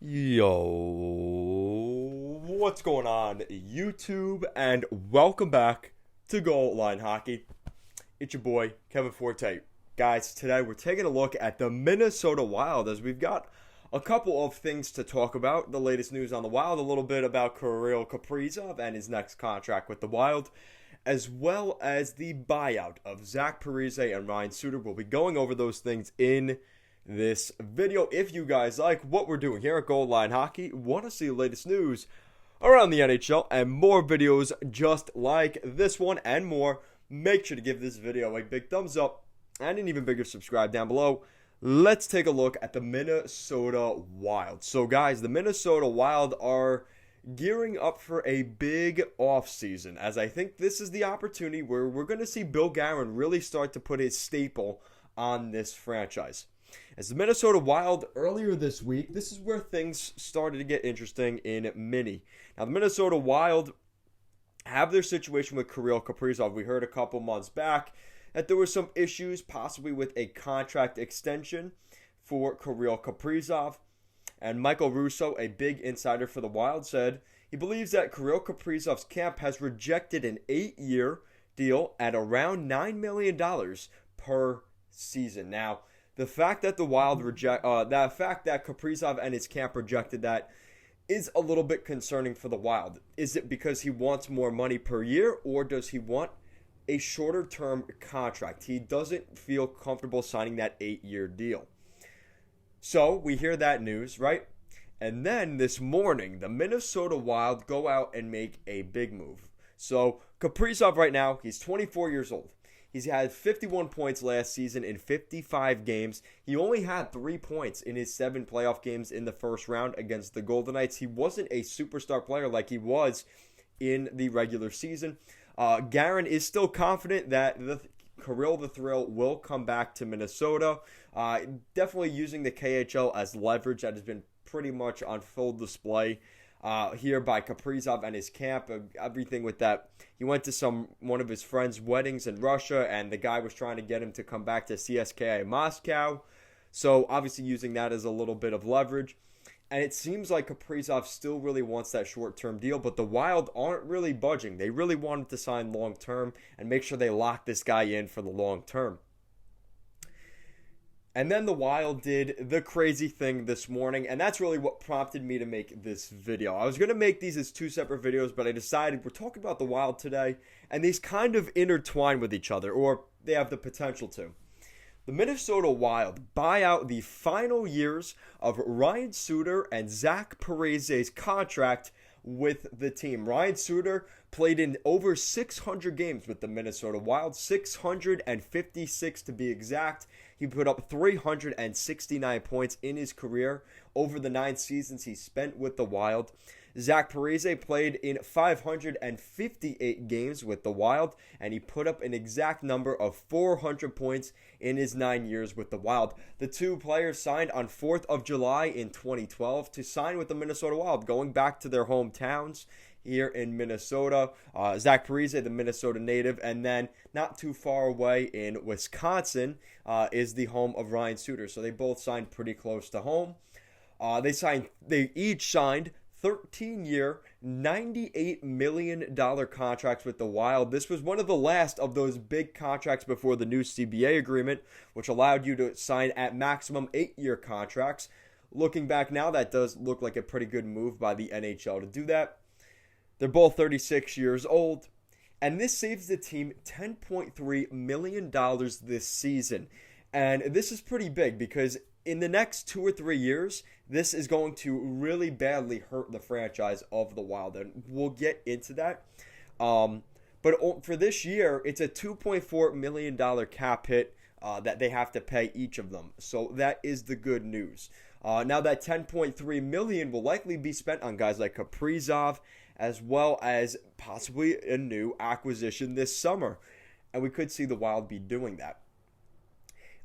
Yo, what's going on, YouTube? And welcome back to Goal Line Hockey. It's your boy, Kevin Forte. Guys, today we're taking a look at the Minnesota Wild as we've got a couple of things to talk about. The latest news on the Wild, a little bit about Kirill Kaprizov and his next contract with the Wild, as well as the buyout of Zach Parise and Ryan Suter. We'll be going over those things in this video. If you guys like what we're doing here at Goal Line Hockey, want to see the latest news around the NHL and more videos just like this one and more, make sure to give this video a big thumbs up and an even bigger subscribe down below. Let's take a look at the Minnesota Wild. So guys, the Minnesota Wild are gearing up for a big offseason, as I think this is the opportunity where we're going to see Bill Guerin really start to put his staple on this franchise. As the Minnesota Wild, earlier this week, this is where things started to get interesting in Mini. Now, the Minnesota Wild have their situation with Kirill Kaprizov. We heard a couple months back that there were some issues, possibly with a contract extension for Kirill Kaprizov. And Michael Russo, a big insider for the Wild, said he believes that Kirill Kaprizov's camp has rejected an 8-year deal at around $9 million per season. Now, the fact that the Wild that Kaprizov and his camp rejected that is a little bit concerning for the Wild. Is it because he wants more money per year, or does he want a shorter term contract? He doesn't feel comfortable signing that 8-year deal. So we hear that news, right? And then this morning, the Minnesota Wild go out and make a big move. So Kaprizov right now, he's 24 years old. He's had 51 points last season in 55 games. He only had 3 points in his 7 playoff games in the first round against the Golden Knights. He wasn't a superstar player like he was in the regular season. Guerin is still confident that Kirill the Thrill will come back to Minnesota. Definitely using the KHL as leverage. That has been pretty much on full display here by Kaprizov and his camp. Everything with that. He went to one of his friends' weddings in Russia, and the guy was trying to get him to come back to CSKA Moscow. So obviously using that as a little bit of leverage. And it seems like Kaprizov still really wants that short-term deal, but the Wild aren't really budging. They really wanted to sign long-term and make sure they lock this guy in for the long term. And then the Wild did the crazy thing this morning, and that's really what prompted me to make this video. I was going to make these as 2 separate videos, but I decided we're talking about the Wild today, and these kind of intertwine with each other, or they have the potential to. The Minnesota Wild buy out the final years of Ryan Suter and Zach Parise's contract with the team. Ryan Suter played in over 600 games with the Minnesota Wild, 656 to be exact. He put up 369 points in his career over the 9 seasons he spent with the Wild. Zach Parise played in 558 games with the Wild, and he put up an exact number of 400 points in his 9 years with the Wild. The two players signed on 4th of July in 2012 to sign with the Minnesota Wild, going back to their hometowns here in Minnesota. Zach Parise, the Minnesota native, and then not too far away in Wisconsin is the home of Ryan Suter. So they both signed pretty close to home. They each signed 13-year, $98 million contracts with the Wild. This was one of the last of those big contracts before the new CBA agreement, which allowed you to sign at maximum 8-year contracts. Looking back now, that does look like a pretty good move by the NHL to do that. They're both 36 years old, and this saves the team $10.3 million this season. And this is pretty big because in the next 2 or 3 years, this is going to really badly hurt the franchise of the Wild, and we'll get into that. But for this year, it's a $2.4 million cap hit that they have to pay each of them. So that is the good news. Now that $10.3 million will likely be spent on guys like Kaprizov, as well as possibly a new acquisition this summer. And we could see the Wild be doing that.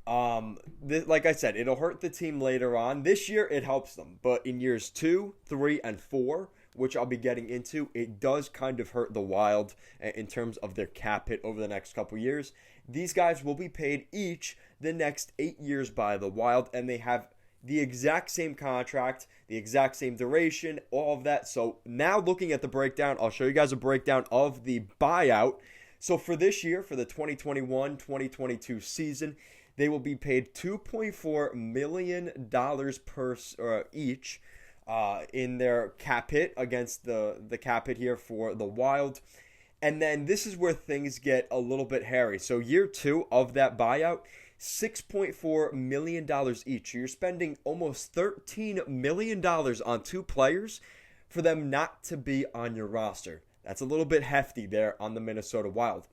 Like I said, it'll hurt the team later on. This year, it helps them. But in years 2, 3, and 4, which I'll be getting into, it does kind of hurt the Wild in terms of their cap hit over the next couple years. These guys will be paid each the next 8 years by the Wild, and they have the exact same contract, the exact same duration, all of that. So now looking at the breakdown, I'll show you guys a breakdown of the buyout. So for this year, for the 2021-2022 season, they will be paid $2.4 million per each in their cap hit against the cap hit here for the Wild. And then this is where things get a little bit hairy. So year 2 of that buyout, $6.4 million each. So you're spending almost $13 million on 2 players for them not to be on your roster. That's a little bit hefty there on the Minnesota Wild.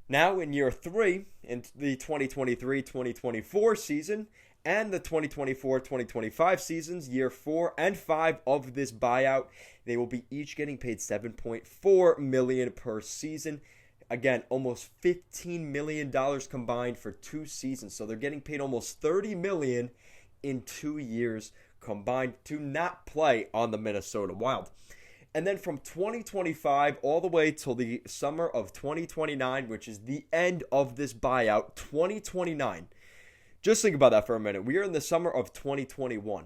Now in year 3, in the 2023-2024 season, and the 2024-2025 seasons, year 4 and 5 of this buyout, they will be each getting paid $7.4 million per season. Again, almost $15 million combined for 2 seasons. So they're getting paid almost $30 million in 2 years combined to not play on the Minnesota Wild. And then from 2025 all the way till the summer of 2029, which is the end of this buyout, 2029. Just think about that for a minute. We are in the summer of 2021.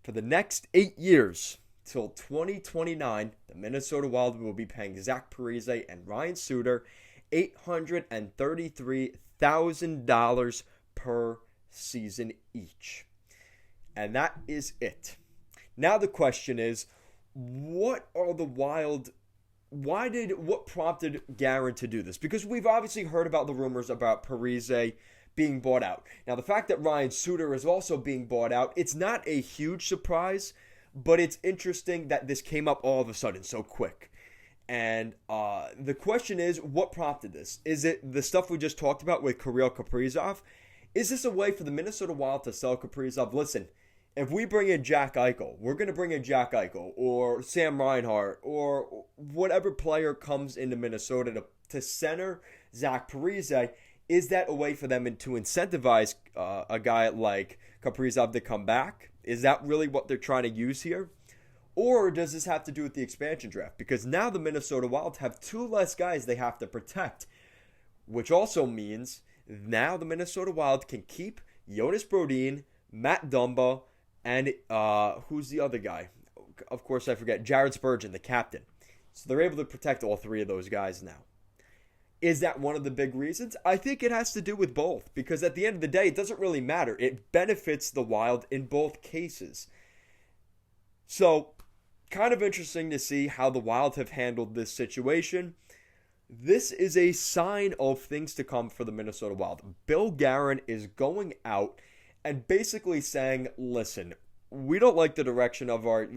For the next 8 years, till 2029, the Minnesota Wild will be paying Zach Parise and Ryan Suter $833,000 per season each. And that is it. Now the question is, what prompted Guerin to do this? Because we've obviously heard about the rumors about Parise being bought out. Now, the fact that Ryan Suter is also being bought out, it's not a huge surprise, but it's interesting that this came up all of a sudden so quick. And the question is, what prompted this? Is it the stuff we just talked about with Kirill Kaprizov? Is this a way for the Minnesota Wild to sell Kaprizov? Listen, if we bring in Jack Eichel, we're going to bring in Jack Eichel or Sam Reinhart or whatever player comes into Minnesota to center Zach Parise. Is that a way for them to incentivize a guy like Kaprizov to come back? Is that really what they're trying to use here? Or does this have to do with the expansion draft? Because now the Minnesota Wild have 2 less guys they have to protect, which also means now the Minnesota Wild can keep Jonas Brodin, Matt Dumba, and who's the other guy? Of course, I forget. Jared Spurgeon, the captain. So they're able to protect all 3 of those guys now. Is that one of the big reasons? I think it has to do with both. Because at the end of the day, it doesn't really matter. It benefits the Wild in both cases. So, kind of interesting to see how the Wild have handled this situation. This is a sign of things to come for the Minnesota Wild. Bill Guerin is going out and basically saying, listen, we don't like the direction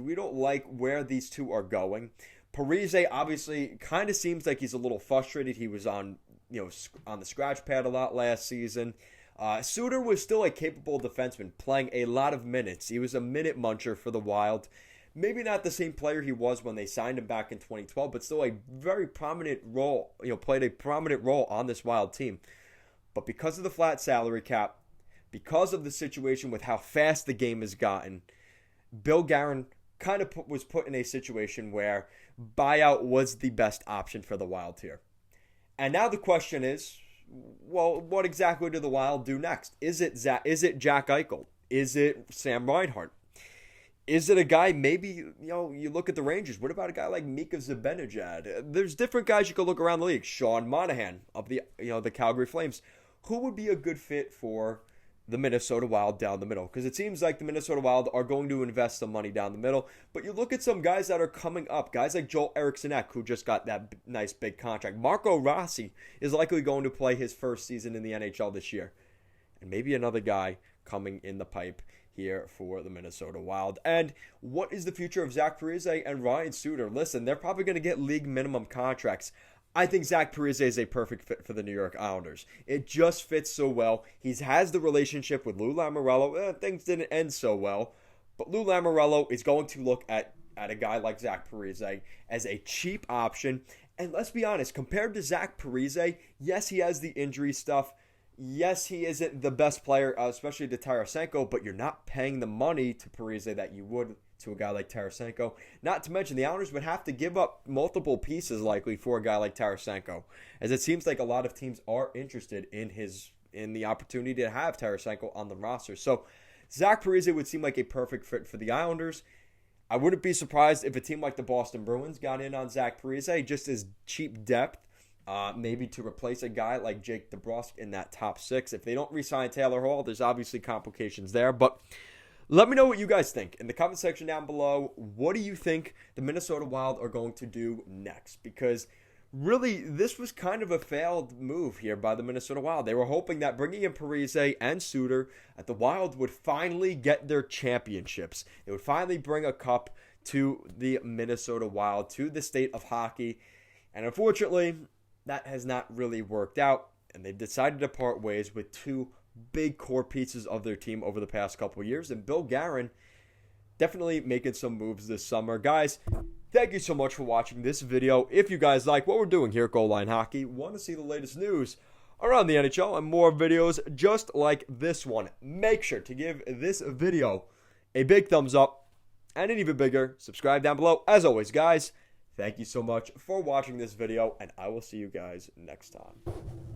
we don't like where these 2 are going. Parise obviously kind of seems like he's a little frustrated. He was on the scratch pad a lot last season. Suter was still a capable defenseman, playing a lot of minutes. He was a minute muncher for the Wild. Maybe not the same player he was when they signed him back in 2012, but still a very prominent role, played a prominent role on this Wild team. But because of the flat salary cap, because of the situation with how fast the game has gotten, Bill Guerin kind of was put in a situation where buyout was the best option for the Wild here. And now the question is, well, what exactly do the Wild do next? Is it Jack Eichel? Is it Sam Reinhart? Is it a guy, maybe, you look at the Rangers. What about a guy like Mika Zibanejad? There's different guys you could look around the league. Sean Monahan of the Calgary Flames. Who would be a good fit for the Minnesota Wild down the middle? Because it seems like the Minnesota Wild are going to invest some money down the middle. But you look at some guys that are coming up. Guys like Joel Eriksson, who just got that nice big contract. Marco Rossi is likely going to play his first season in the NHL this year. And maybe another guy coming in the pipe here for the Minnesota Wild. And what is the future of Zach Parise and Ryan Suter? Listen, they're probably going to get league minimum contracts. I think Zach Parise is a perfect fit for the New York Islanders. It just fits so well. He has the relationship with Lou Lamoriello. Things didn't end so well, but Lou Lamoriello is going to look at a guy like Zach Parise as a cheap option. And let's be honest, compared to Zach Parise, yes, he has the injury stuff. Yes, he isn't the best player, especially to Tarasenko, but you're not paying the money to Parise that you would to a guy like Tarasenko. Not to mention, the Islanders would have to give up multiple pieces likely for a guy like Tarasenko, as it seems like a lot of teams are interested in the opportunity to have Tarasenko on the roster. So Zach Parise would seem like a perfect fit for the Islanders. I wouldn't be surprised if a team like the Boston Bruins got in on Zach Parise just as cheap depth, maybe to replace a guy like Jake DeBrusk in that top 6. If they don't re-sign Taylor Hall, there's obviously complications there. But let me know what you guys think in the comment section down below. What do you think the Minnesota Wild are going to do next? Because really, this was kind of a failed move here by the Minnesota Wild. They were hoping that bringing in Parise and Suter, the Wild would finally get their championships. It would finally bring a cup to the Minnesota Wild, to the state of hockey. And unfortunately, that has not really worked out. And they've decided to part ways with 2 big core pieces of their team over the past couple of years. And Bill Guerin definitely making some moves this summer. Guys, thank you so much for watching this video. If you guys like what we're doing here at Goal Line Hockey, want to see the latest news around the NHL and more videos just like this one, make sure to give this video a big thumbs up and an even bigger subscribe down below. As always, guys, thank you so much for watching this video, and I will see you guys next time.